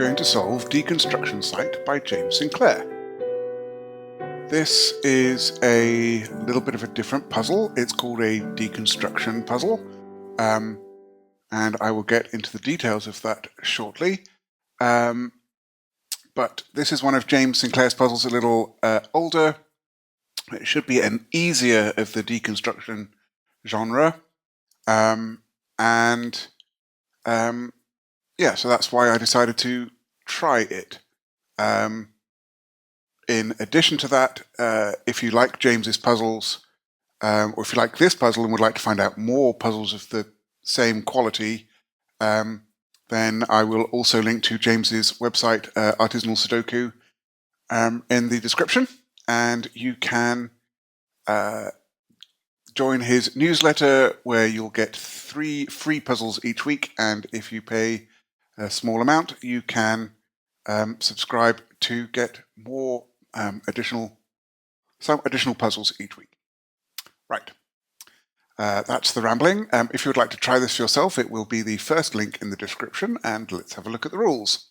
going to solve Deconstruction Site by James Sinclair. This is a little bit of a different puzzle. It's called a deconstruction puzzle, and I will get into the details of that shortly. But this is one of James Sinclair's puzzles, a little older. It should be an easier of the deconstruction genre. Yeah, so that's why I decided to try it. In addition to that, if you like James's puzzles, or if you like this puzzle and would like to find out more puzzles of the same quality, then I will also link to James's website, Artisanal Sudoku, in the description, and you can join his newsletter where you'll get 3 free puzzles each week, and if you pay a small amount, you can subscribe to get more some additional puzzles each week. Right. That's the rambling. If you would like to try this yourself, it will be the first link in the description, and let's have a look at the rules.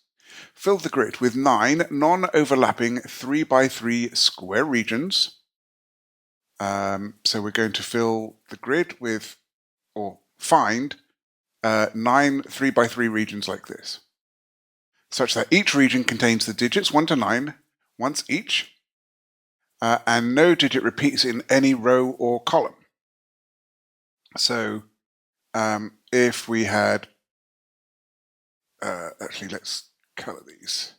Fill the grid with 9 non-overlapping 3x3 square regions. So we're going to fill the grid with, or find, 9 3x3 regions like this, such that each region contains the digits 1 to 9 once each, and no digit repeats in any row or column. So if we had, actually let's color these.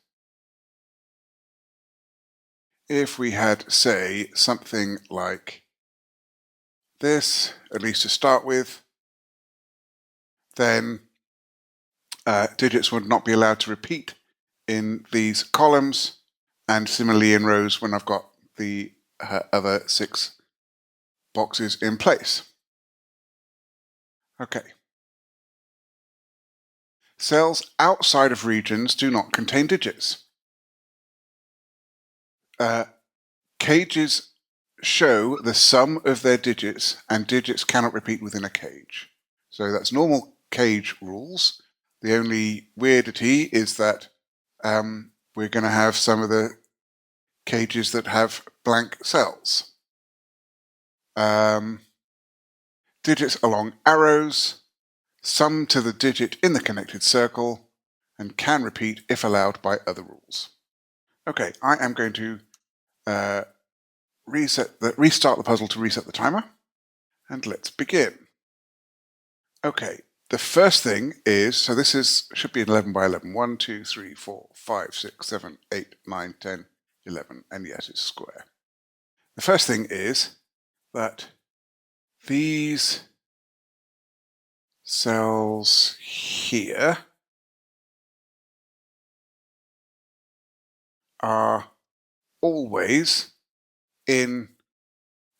If we had, say, something like this, at least to start with, then digits would not be allowed to repeat in these columns, and similarly in rows when I've got the other 6 boxes in place. Okay. Cells outside of regions do not contain digits. Cages show the sum of their digits, and digits cannot repeat within a cage. So that's normal cage rules. The only weirdity is that we're going to have some of the cages that have blank cells. Digits along arrows sum to the digit in the connected circle and can repeat if allowed by other rules. Okay, I am going to restart the puzzle to reset the timer, and let's begin. Okay, the first thing is, so this should be 11 by 11. 1, 2, 3, 4, 5, 6, 7, 8, 9, 10, 11, and yes, it's square. The first thing is that these cells here are always in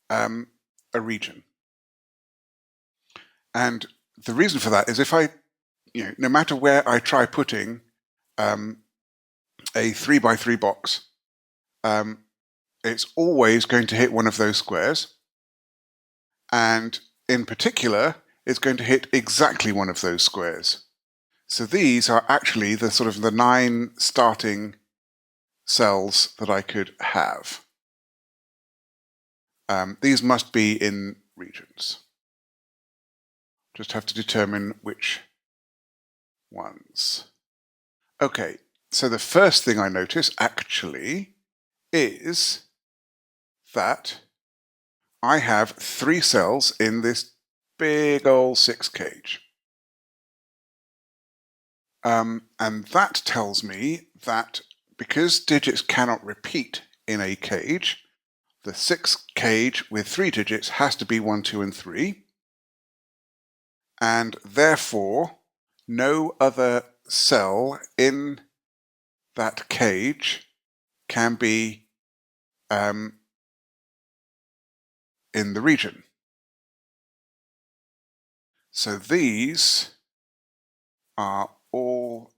a region. And the reason for that is if I, no matter where I try putting a 3x3 box, it's always going to hit one of those squares. And in particular, it's going to hit exactly one of those squares. So these are actually the sort of the 9 starting cells that I could have. These must be in regions. Just have to determine which ones. Okay, so the first thing I notice actually is that I have 3 cells in this big old 6 cage. And that tells me that because digits cannot repeat in a cage, the 6 cage with 3 digits has to be 1, 2, and 3. And therefore, no other cell in that cage can be in the region. So these are all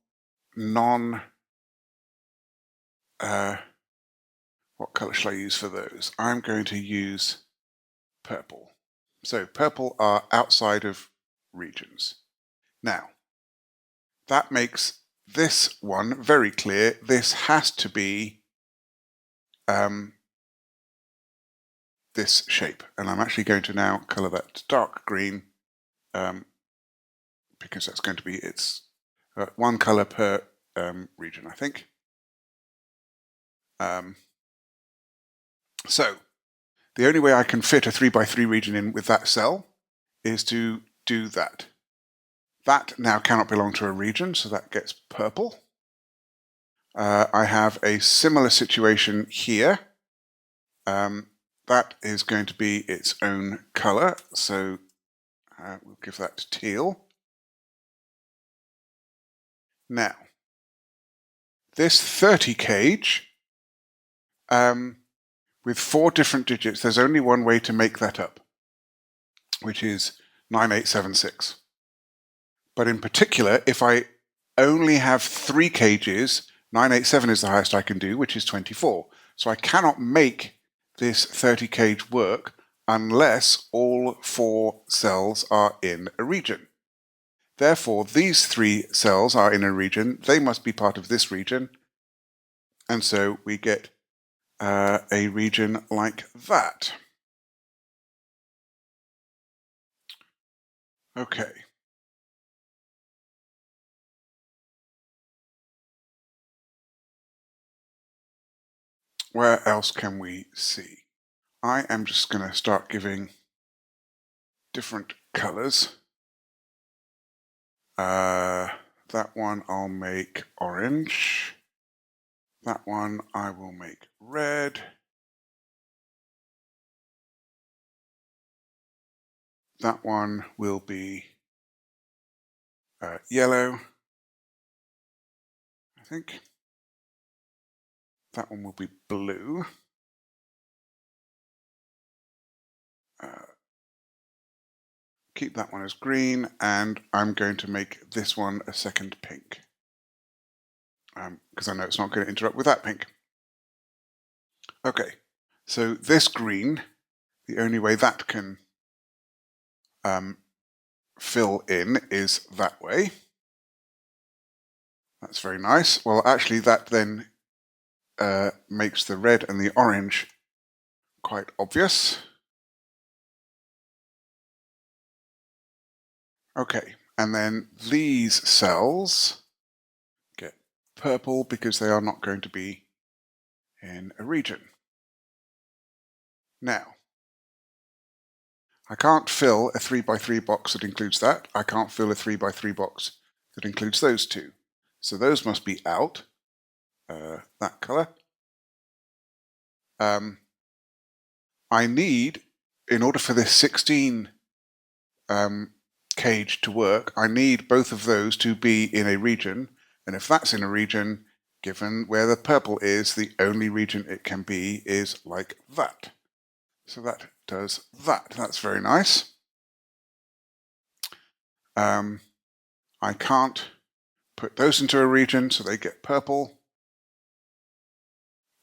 what color shall I use for those? I'm going to use purple. So purple are outside of regions. Now, that makes this one, very clear, this has to be this shape. And I'm actually going to now color that dark green because that's going to be its one color per region, I think. So the only way I can fit a 3x3 region in with that cell is to do that. That now cannot belong to a region, so that gets purple. I have a similar situation here. That is going to be its own color, so we'll give that teal. Now, this 30 cage, with 4 different digits, there's only one way to make that up, which is 9876. But in particular, if I only have 3 cages, 987 is the highest I can do, which is 24. So I cannot make this 30 cage work unless all 4 cells are in a region. Therefore, these 3 cells are in a region. They must be part of this region. And so we get a region like that. Okay. Where else can we see? I am just going to start giving different colors. That one I'll make orange. That one I will make red. That one will be yellow, I think. That one will be blue. Keep that one as green, and I'm going to make this one a second pink. Because I know it's not going to interrupt with that pink. Okay, so this green, the only way that can fill in is that way. That's very nice. Well, actually, that then makes the red and the orange quite obvious. Okay, and then these cells get purple because they are not going to be in a region. Now, I can't fill a 3x3 box that includes that. I can't fill a 3x3 box that includes those 2. So those must be out, that color. I need, in order for this 16 cage to work, I need both of those to be in a region. And if that's in a region, given where the purple is, the only region it can be is like that. So that does that. That's very nice. I can't put those into a region, so they get purple.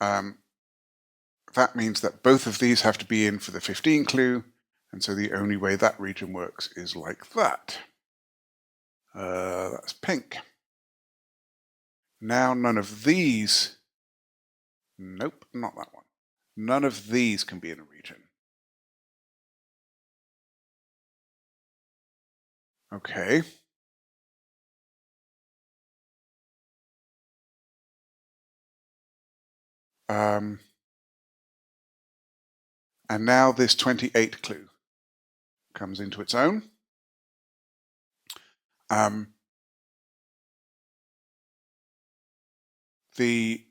That means that both of these have to be in for the 15 clue, and so the only way that region works is like that. That's pink. Now none of these, nope, not that one. None of these can be in a region. Okay. And now this 28 clue comes into its own. The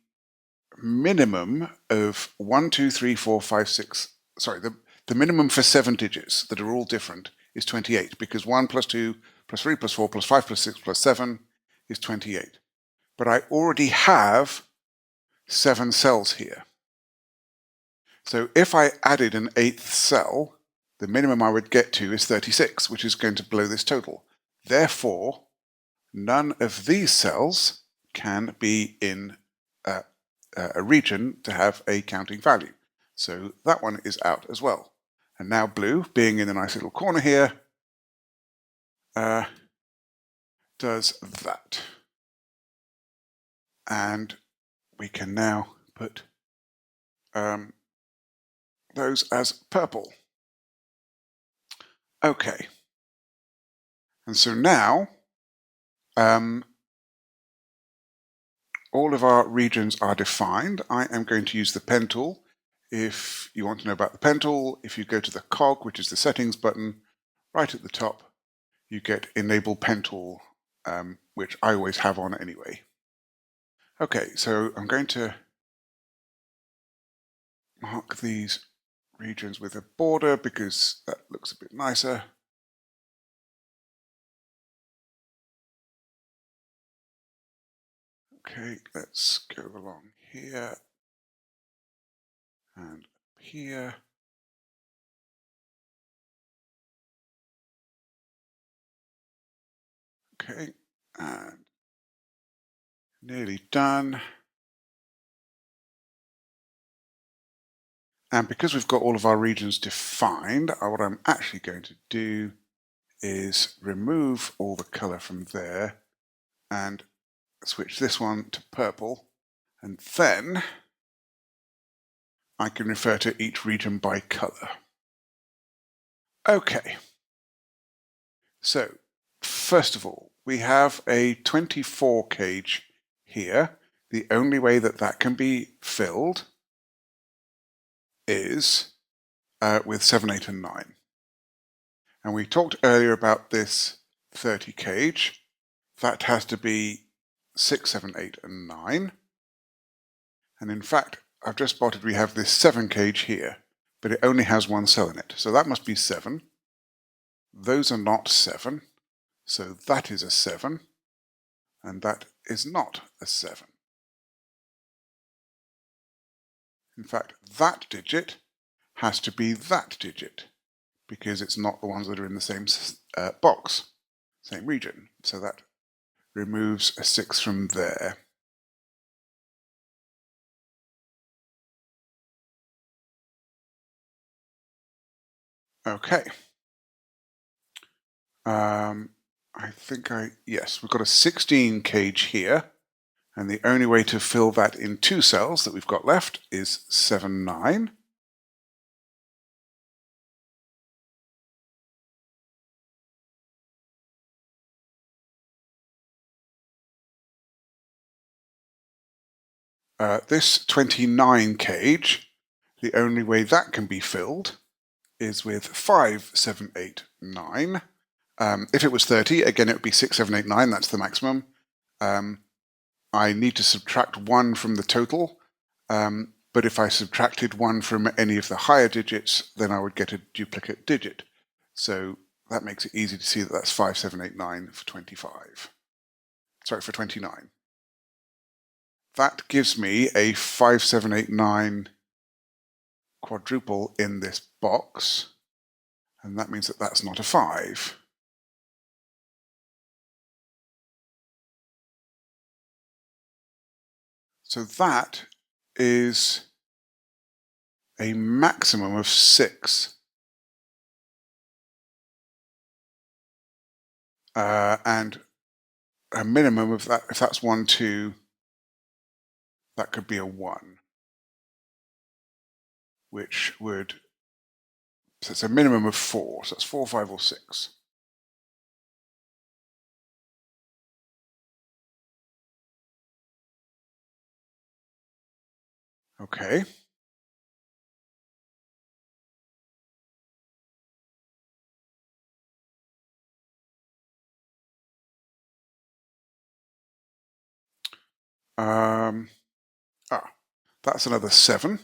minimum of 1, 2, 3, 4, 5, 6, sorry, the minimum for 7 digits that are all different is 28, because 1 plus 2 plus 3 plus 4 plus 5 plus 6 plus 7 is 28. But I already have 7 cells here. So if I added an 8th cell, the minimum I would get to is 36, which is going to blow this total. Therefore, none of these cells can be in a region to have a counting value. So that one is out as well. And now blue, being in a nice little corner here, does that. And we can now put those as purple. Okay. And so now all of our regions are defined. I am going to use the pen tool. If you want to know about the pen tool, if you go to the cog, which is the settings button, right at the top, you get enable pen tool, which I always have on anyway. Okay, so I'm going to mark these regions with a border because that looks a bit nicer. Okay, let's go along here and here. Okay, and nearly done. And because we've got all of our regions defined, what I'm actually going to do is remove all the color from there and switch this one to purple. And then I can refer to each region by color. Okay. So first of all, we have a 24 cage here. The only way that that can be filled is with 7, 8, and 9. And we talked earlier about this 30 cage. That has to be 6, 7, 8, and 9. And in fact, I've just spotted we have this 7 cage here, but it only has one cell in it. So that must be 7. Those are not 7. So that is a 7. And that is not a 7. In fact, that digit has to be that digit because it's not the ones that are in the same box, same region. So that removes a 6 from there. Okay. I think yes, we've got a 16 cage here. And the only way to fill that in 2 cells that we've got left is 7, 9. This 29 cage, the only way that can be filled is with 5, 7, 8, 9. If it was 30, again, it would be 6, 7, 8, 9. That's the maximum. I need to subtract 1 from the total. But if I subtracted 1 from any of the higher digits, then I would get a duplicate digit. So that makes it easy to see that that's 5, 7, 8, 9 for 25. Sorry, for 29. That gives me a 5, 7, 8, 9 quadruple in this box. And that means that that's not a 5. So that is a maximum of 6. And a minimum of that, if that's 1, 2, that could be a 1, which would, so it's a minimum of 4. So that's 4, 5, or 6. Okay. That's another 7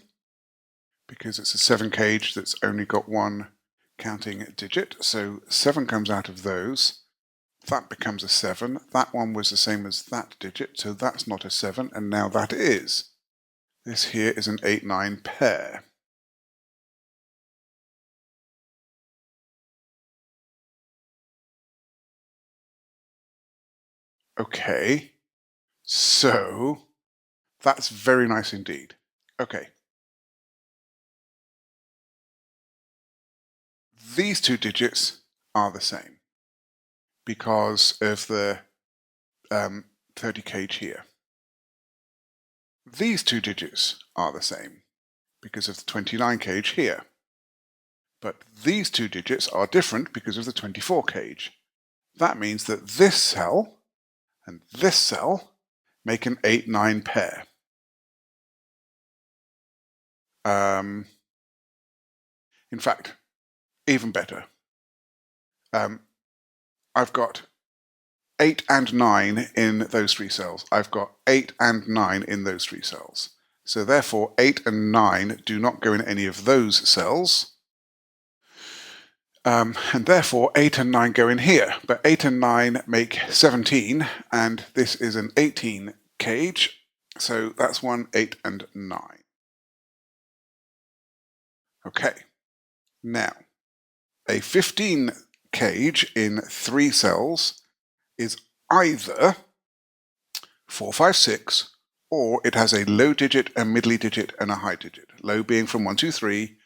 because it's a 7 cage that's only got one counting digit. So 7 comes out of those. That becomes a 7. That one was the same as that digit, so that's not a 7, and now that is. This here is an 8, 9 pair. Okay, so that's very nice indeed. Okay. These 2 digits are the same because of the 30 cage here. these two digits are the same because of the 29 cage here. But these two digits are different because of the 24 cage. That means that this cell and this cell make an 8-9 pair. In fact, even better. I've got 8 and 9 in those three cells. I've got 8 and 9 in those three cells. So therefore, 8 and 9 do not go in any of those cells. And therefore, 8 and 9 go in here. But 8 and 9 make 17, and this is an 18 cage. So that's 1, 8, and 9. Okay. Now, a 15 cage in three cells is either 4, 5, 6, or it has a low digit, a middly digit, and a high digit. Low being from 1, 2, 3,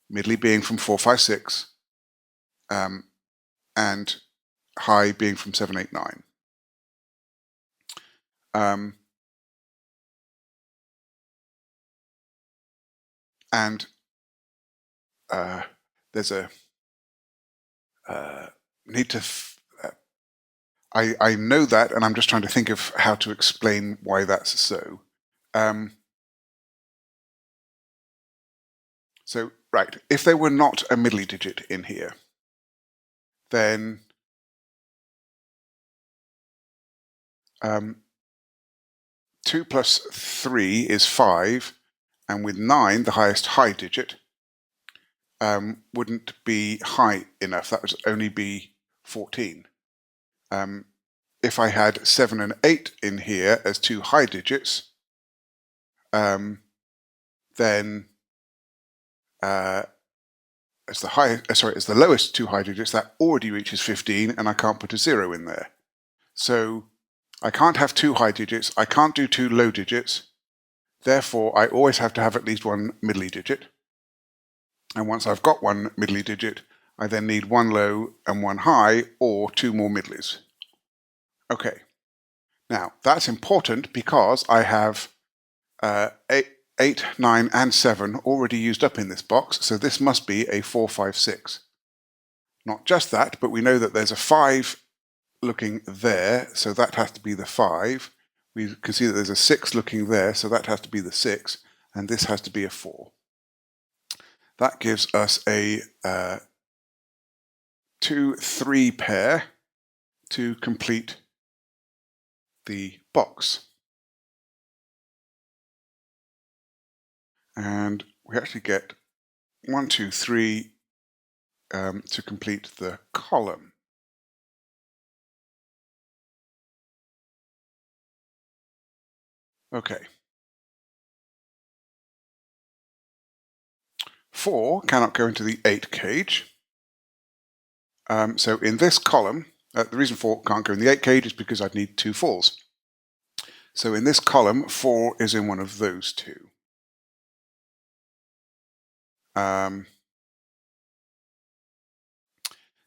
middly being from 4, 5, 6, and high being from 7, 8, 9. And there's a need to. I know that, and I'm just trying to think of how to explain why that's so. So, right, if there were not a middly digit in here, then 2 plus 3 is 5, and with 9, the highest high digit, wouldn't be high enough. That would only be 14. If I had 7 and 8 in here as two high digits, then as the lowest two high digits, that already reaches 15, and I can't put a 0 in there. So I can't have two high digits, I can't do two low digits, therefore I always have to have at least one middly digit. And once I've got one middly digit, I then need one low and one high, or two more middlies. Okay, now that's important because I have 8, 9, and 7 already used up in this box, so this must be a 4, 5, 6. Not just that, but we know that there's a 5 looking there, so that has to be the 5. We can see that there's a 6 looking there, so that has to be the 6, and this has to be a 4. That gives us a 2, 3 pair to complete the box. And we actually get 1, 2, 3 to complete the column. Okay. 4 cannot go into the 8 cage. So in this column, the reason 4 can't go in the 8 cage is because I'd need two 4s. So in this column, 4 is in one of those two.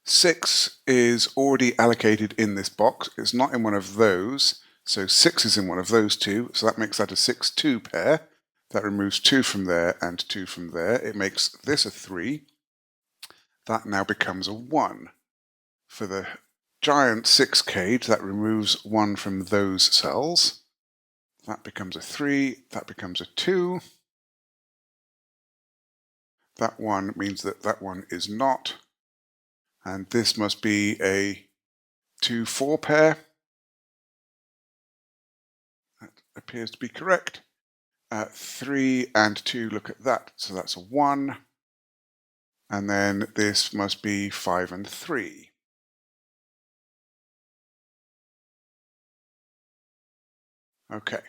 6 is already allocated in this box. It's not in one of those. So 6 is in one of those two. So that makes that a 6-2 pair. That removes 2 from there and 2 from there. It makes this a 3. That now becomes a 1. For the giant 6 cage, that removes 1 from those cells. That becomes a 3. That becomes a 2. That 1 means that that one is not. And this must be a 2-4 pair. That appears to be correct. 3 and 2, look at that. So that's a 1. And then this must be 5 and 3. Okay.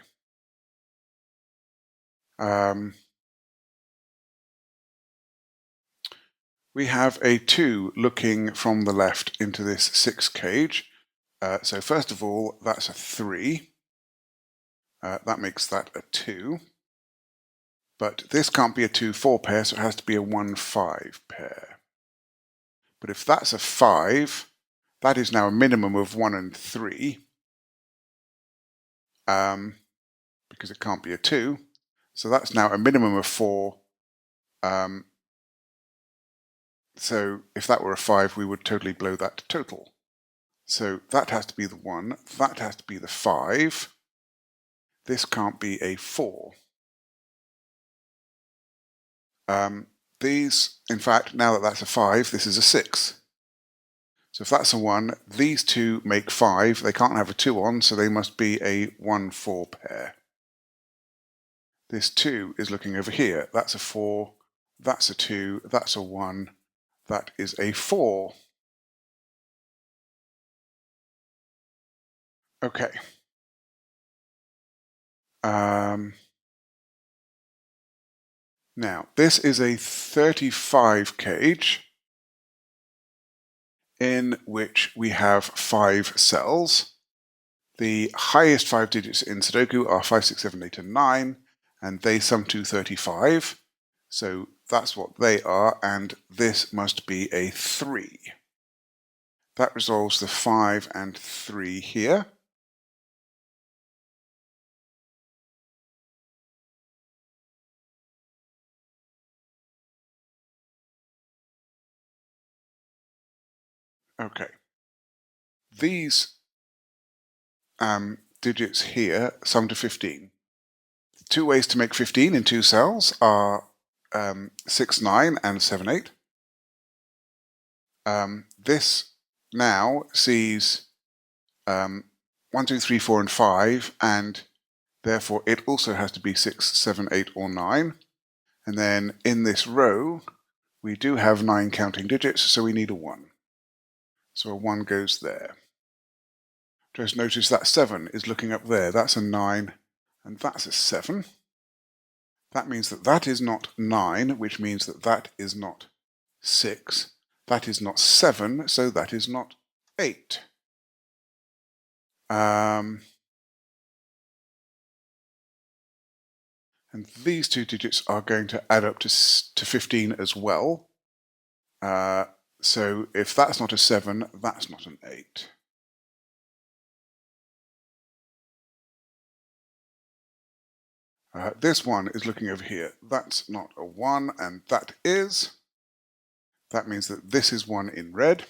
We have a 2 looking from the left into this 6 cage. So first of all, that's a 3. That makes that a 2. But this can't be a 2-4 pair, so it has to be a 1-5 pair. But if that's a 5, that is now a minimum of 1 and 3. because it can't be a 2. So that's now a minimum of 4. So if that were a 5, we would totally blow that total. So that has to be the 1, that has to be the 5. This can't be a 4. These, in fact, now that that's a 5, this is a 6. So if that's a 1, these two make 5. They can't have a 2 on, so they must be a 1-4 pair. This 2 is looking over here. That's a 4, that's a 2, that's a 1, that is a 4. Okay. Now, this is a 35 cage in which we have 5 cells. The highest 5 digits in Sudoku are 5, 6, 7, 8, and 9, and they sum to 35. So that's what they are, and this must be a 3. That resolves the 5 and 3 here. Okay. These digits here sum to 15. Two ways to make 15 in 2 cells are 6, 9 and 7, 8. This now sees 1, 2, 3, 4, and 5, and therefore it also has to be 6, 7, 8, or 9. And then in this row, we do have 9 counting digits, so we need a 1. So a 1 goes there. Just notice that 7 is looking up there. That's a 9, and that's a 7. That means that that is not 9, which means that that is not 6. That is not 7, so that is not 8. And these two digits are going to add up to 15 as well. So if that's not a 7, that's not an 8. This one is looking over here. That's not a 1, and that is. That means that this is 1 in red.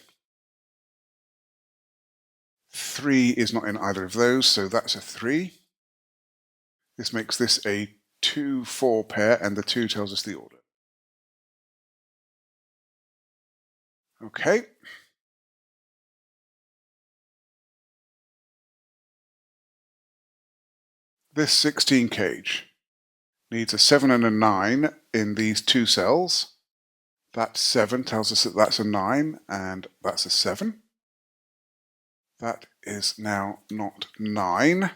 3 is not in either of those, so that's a 3. This makes this a 2-4 pair, and the 2 tells us the order. Okay. This 16 cage needs a 7 and a 9 in these 2 cells. That 7 tells us that that's a 9, and that's a 7. That is now not 9.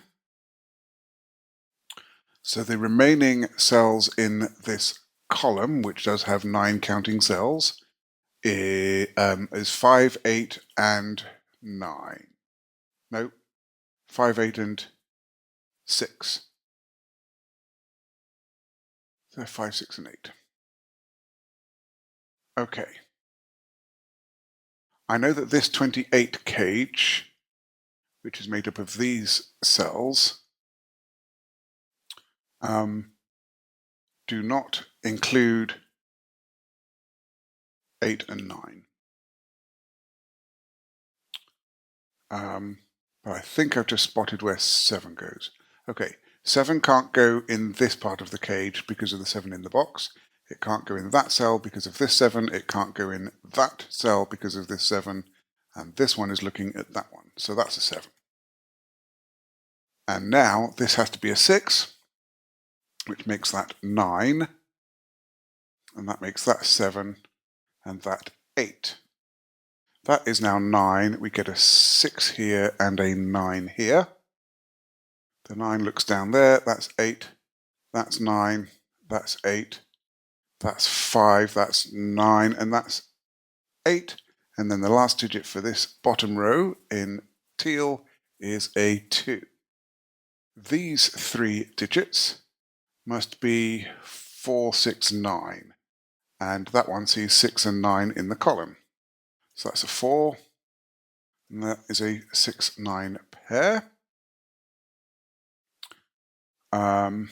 So the remaining cells in this column, which does have 9 counting cells, is 5, 8, and 9. No, 5, 8, and 6. So 5, 6, and 8. Okay. I know that this 28 cage, which is made up of these cells, do not include 8 and 9. But I think I've just spotted where 7 goes. Okay, 7 can't go in this part of the cage because of the 7 in the box. It can't go in that cell because of this 7. It can't go in that cell because of this 7. And this one is looking at that one. So that's a 7. And now this has to be a 6, which makes that 9. And that makes that 7, and that 8. That is now 9. We get a 6 here and a 9 here. The 9 looks down there. That's 8. That's 9. That's 8. That's 5. That's 9. And that's 8. And then the last digit for this bottom row in teal is a 2. These 3 digits must be 4, 6, 9. And that one sees 6 and 9 in the column. So that's a 4, and that is a 6, 9 pair. Okay.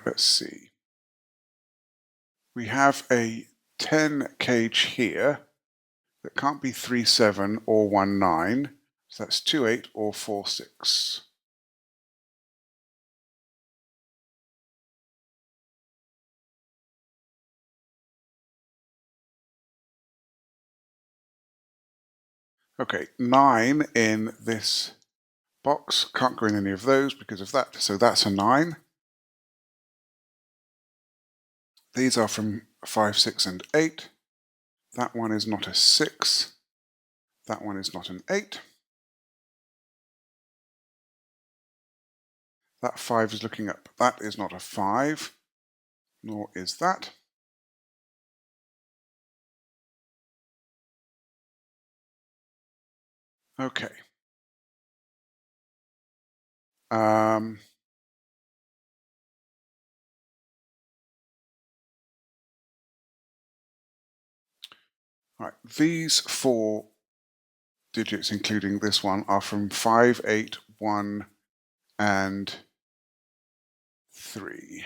Let's see. We have a 10 cage here that can't be 37 or 19, so that's 28 or 46. Okay, 9 in this box can't go in any of those because of that, so that's a 9. These are from 5, 6, and 8. That one is not a 6. That one is not an 8. That 5 is looking up. That is not a 5, nor is that. Okay. Right, these 4 digits, including this one, are from 5, 8, 1, and 3.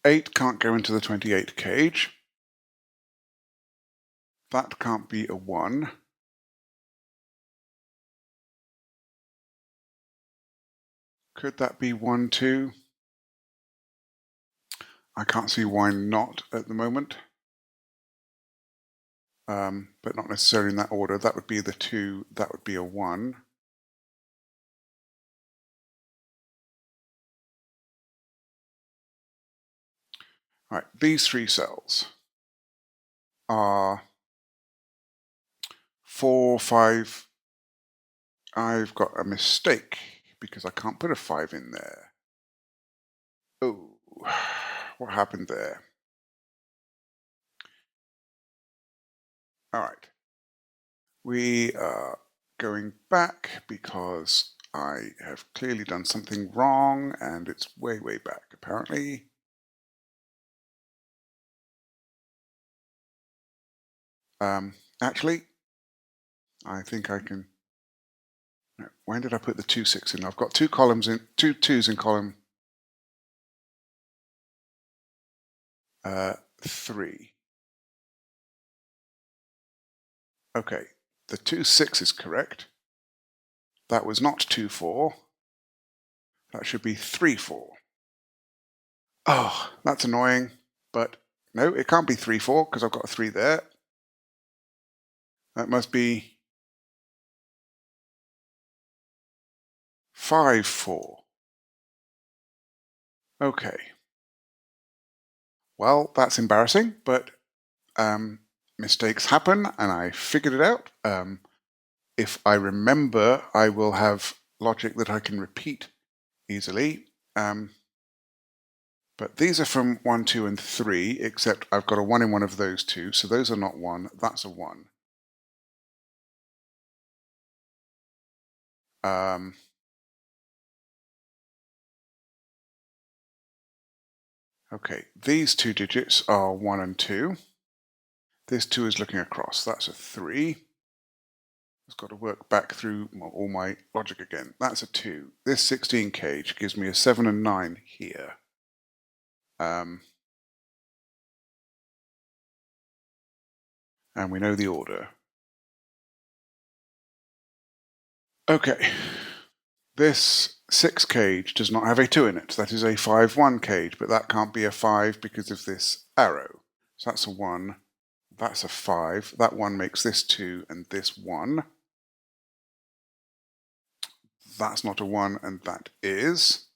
8 can't go into the 28 cage. That can't be a 1. Could that be 1, 2? I can't see why not at the moment. But not necessarily in that order. That would be the 2, that would be a 1. Right, these 3 cells are 4, 5. I've got a mistake because I can't put a 5 in there. Oh, what happened there? All right. We are going back because I have clearly done something wrong and it's way, way back apparently. Actually, I think I can. No, when did I put the 2, 6 in? I've got 2 columns in, 2 2s in column 3. Okay, the 2, 6 is correct. That was not 2, 4. That should be 3, 4. Oh, that's annoying. But no, it can't be 3, 4 because I've got a 3 there. That must be 5, 4. Okay. Well, that's embarrassing, but mistakes happen and I figured it out. If I remember, I will have logic that I can repeat easily. But these are from 1, 2, and 3, except I've got a 1 in one of those 2, so those are not 1. That's a 1. Okay, these 2 digits are 1 and 2. This 2 is looking across. That's a 3. I've got to work back through all my logic again. That's a 2. This 16 cage gives me a 7 and 9 here. And we know the order. Okay. This 6 cage does not have a 2 in it. That is a 5, 1 cage, but that can't be a 5 because of this arrow. So that's a 1. That's a 5. That 1 makes this 2 and this 1. That's not a 1 and that is.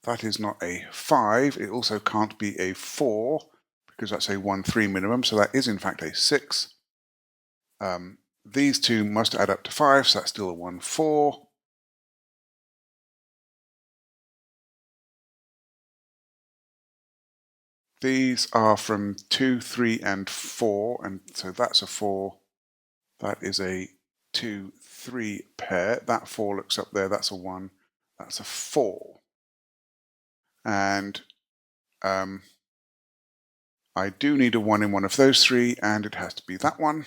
That is not a 5. It also can't be a 4 because that's a 1, 3 minimum. So that is in fact a 6. These 2 must add up to 5, so that's still a 1, 4. These are from 2, 3, and 4, and so that's a 4. That is a 2, 3 pair. That 4 looks up there. That's a 1. That's a 4. And I do need a 1 in one of those 3, and it has to be that one.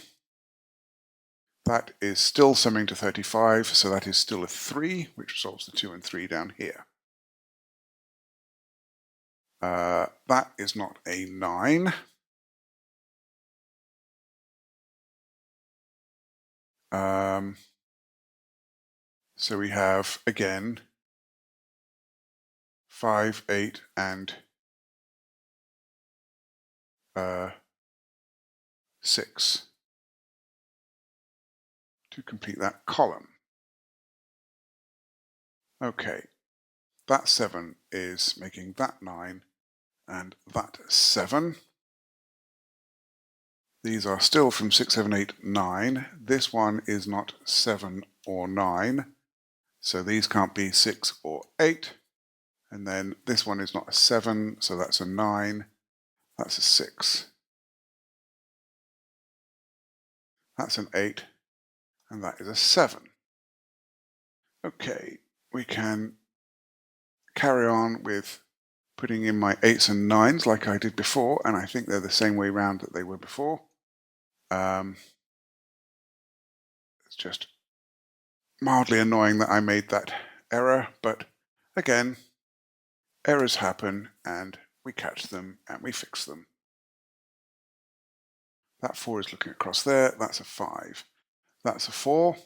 That is still summing to 35, so that is still a 3, which resolves the 2 and 3 down here. That is not a 9. So we have, again, 5, 8, and 6 to complete that column. Okay, that 7 is making that 9 and that 7. These are still from 6, 7, 8, 9. This one is not 7 or 9, so these can't be 6 or 8. And then this one is not a 7, so that's a 9. That's a 6. That's an 8, and that is a 7. Okay, we can carry on with putting in my 8s and 9s like I did before, and I think they're the same way round that they were before. It's just mildly annoying that I made that error, but again, errors happen and we catch them and we fix them. That 4 is looking across there. That's a 5. That's a 4.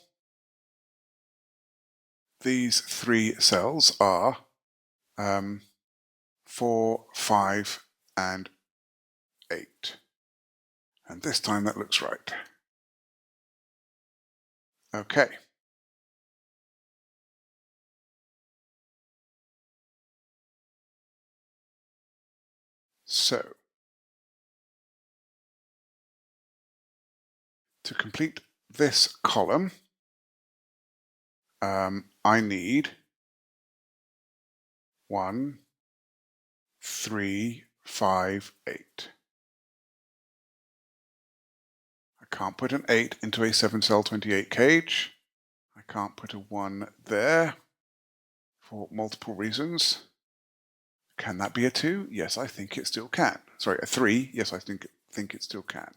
These 3 cells are 4, 5, and 8. And this time that looks right. Okay. So, to complete this column, I need 1, 3, 5, 8. I can't put an 8 into a 7-cell 28 cage. I can't put a 1 there for multiple reasons. Can that be a 2? Yes, I think it still can. Sorry, a 3. Yes, I think it still can.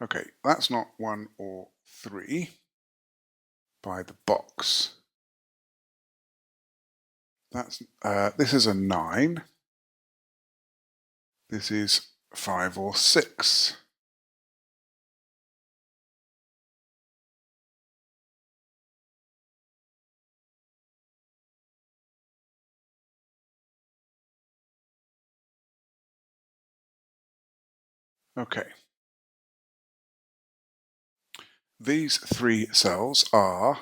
Okay, that's not 1 or 3 by the box. That's this is a 9. This is 5 or 6. Okay. These 3 cells are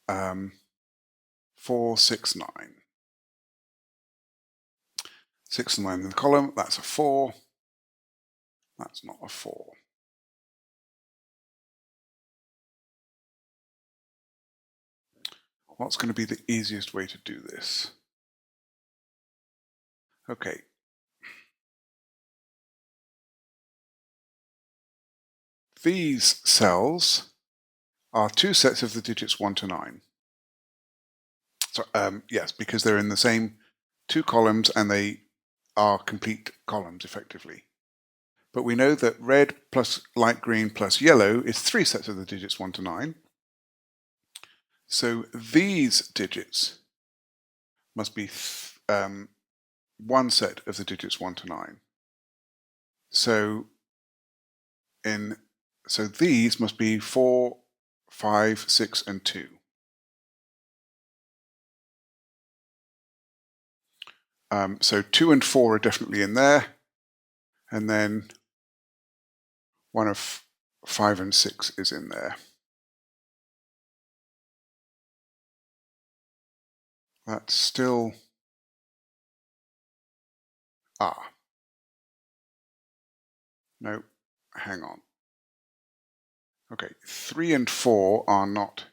4, 6, 9. 6 and 9 in the column, that's a 4. That's not a 4. What's going to be the easiest way to do this? Okay. These cells are 2 sets of the digits 1 to 9. So, yes, because they're in the same 2 columns and they are complete columns effectively. But we know that red plus light green plus yellow is 3 sets of the digits 1 to 9. So these digits must be 1 set of the digits 1 to 9. So these must be 4, 5, 6, and 2. So 2 and 4 are definitely in there, and then one of 5 and 6 is in there. That's still no, hang on. Okay, 3 and 4 are not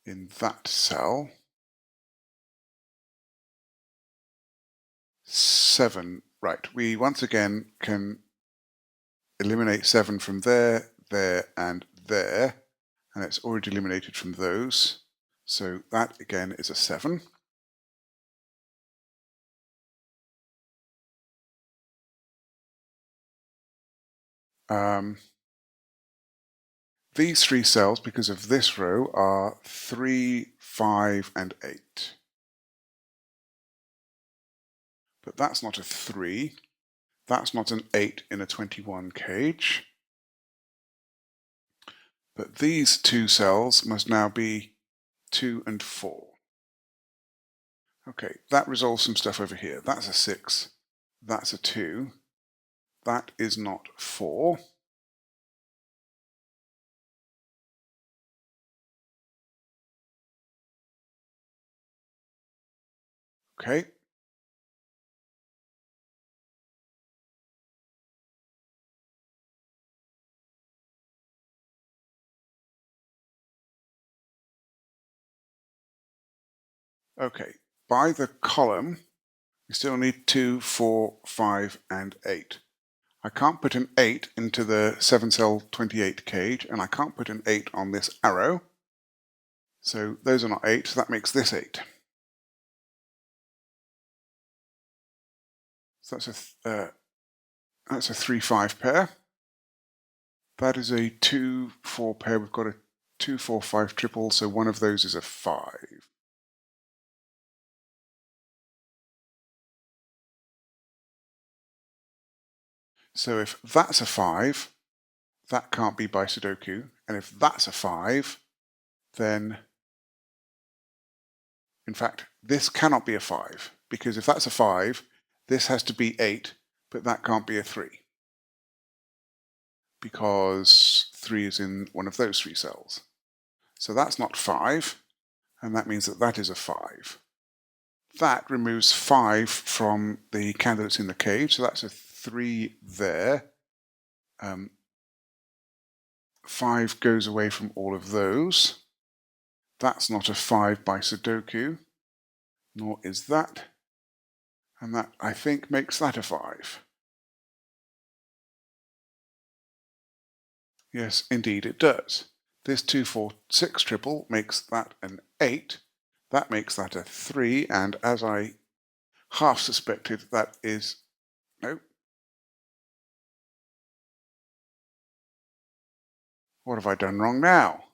in that cell. 7. Right, we once again can eliminate 7 from there, there, and there, and it's already eliminated from those. So that again is a 7. These 3 cells, because of this row, are 3, 5, and 8. But that's not a 3. That's not an 8 in a 21 cage. But these 2 cells must now be 2 and 4. Okay, that resolves some stuff over here. That's a 6. That's a 2. That is not 4. Okay. Okay. By the column, we still need 2, 4, 5, and 8. I can't put an 8 into the 7-cell 28 cage, and I can't put an 8 on this arrow. So those are not 8, so that makes this 8. So that's a 3, 5 pair. That is a 2, 4 pair. We've got a 2, 4, 5 triple, so one of those is a 5. So if that's a 5, that can't be by Sudoku. And if that's a 5, then, in fact, this cannot be a 5. Because if that's a 5, this has to be 8, but that can't be a 3. Because 3 is in one of those 3 cells. So that's not 5, and that means that that is a 5. That removes 5 from the candidates in the cage, so that's a 3 there. 5 goes away from all of those. That's not a 5 by Sudoku, nor is that. And that, I think, makes that a 5. Yes, indeed it does. This 2, 4, 6 triple makes that an 8. That makes that a 3, and as I half suspected, that is... No. What have I done wrong now?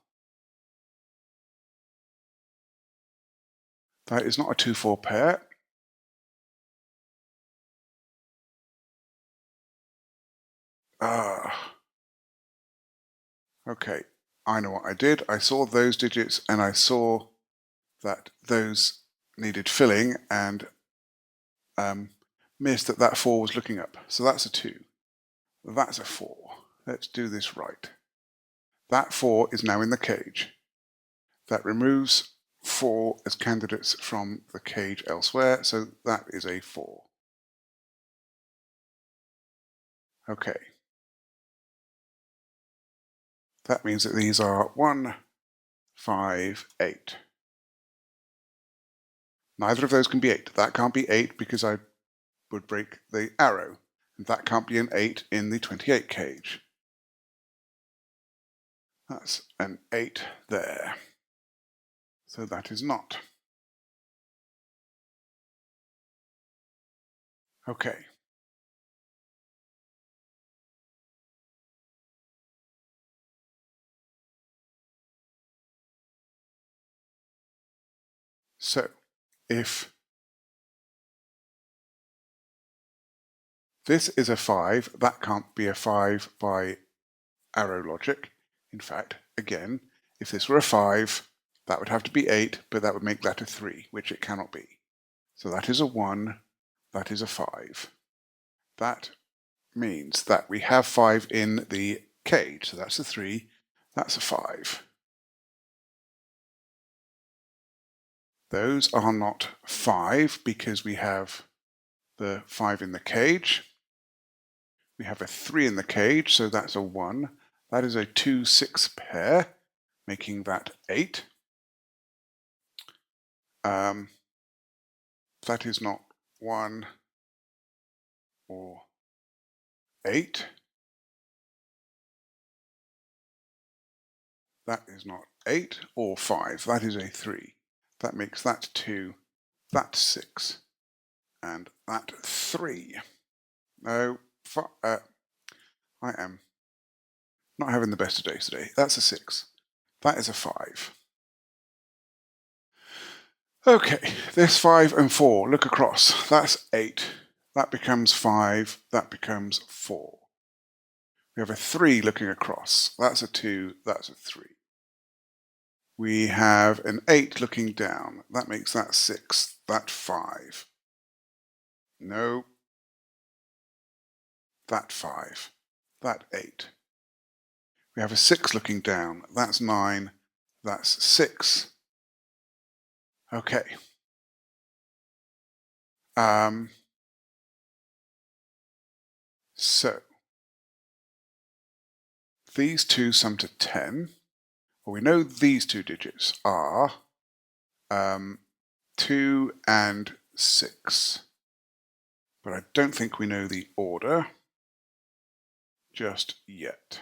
That is not a 2, 4 pair. Okay, I know what I did. I saw those digits and I saw that those needed filling and missed that that 4 was looking up. So that's a 2. That's a 4. Let's do this right. That 4 is now in the cage. That removes 4 as candidates from the cage elsewhere, so that is a 4. Okay. That means that these are 1, 5, 8. Neither of those can be 8. That can't be 8 because I would break the arrow. And that can't be an 8 in the 28 cage. That's an 8 there. So that is not. Okay. So if this is a 5, that can't be a 5 by arrow logic. In fact, again, if this were a 5, that would have to be 8, but that would make that a 3, which it cannot be. So that is a 1, that is a 5. That means that we have 5 in the cage. So that's a 3, that's a 5. Those are not 5 because we have the 5 in the cage. We have a 3 in the cage, so that's a 1. That is a 2, 6 pair, making that 8. That is not 1, or 8. That is not 8 or 5. That is a 3. That makes that 2. That's 6. And that 3. No, I am not having the best of days today. That's a 6. That is a 5. Okay, this 5 and 4, look across. That's 8. That becomes 5. That becomes 4. We have a 3 looking across. That's a 2. That's a 3. We have an 8 looking down. That makes that 6. That 5. No. That 5. That 8. We have a 6 looking down. That's 9. That's 6. Okay. So these two sum to 10. Well, we know these two digits are 2 and 6. But I don't think we know the order just yet.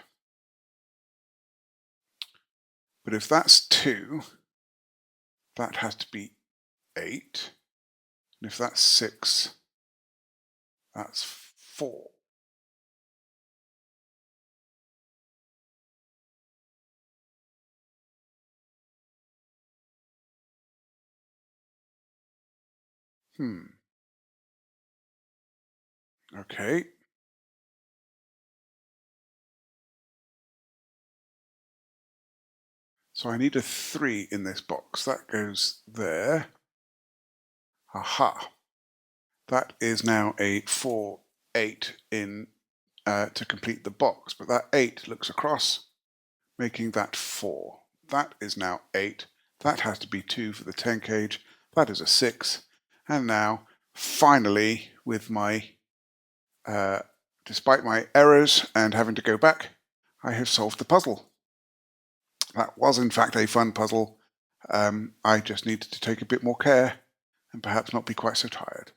But if that's 2, that has to be 8. And if that's 6, that's 4. Okay. So I need a 3 in this box. That goes there. Aha. That is now a 4, 8 in to complete the box. But that 8 looks across, making that 4. That is now 8. That has to be 2 for the 10 cage. That is a 6. And now, finally, with my despite my errors and having to go back, I have solved the puzzle. That was in fact a fun puzzle. I just needed to take a bit more care and perhaps not be quite so tired.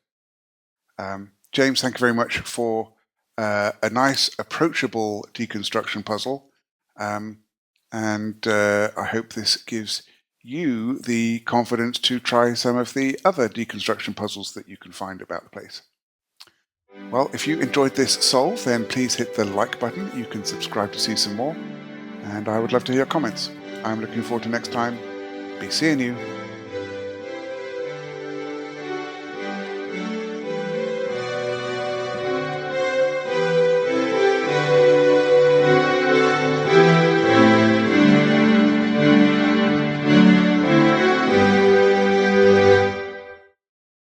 James, thank you very much for a nice, approachable deconstruction puzzle. And I hope this gives you the confidence to try some of the other deconstruction puzzles that you can find about the place. Well, if you enjoyed this solve, then please hit the like button. You can subscribe to see some more, and I would love to hear your comments. I'm looking forward to next time. Be seeing you.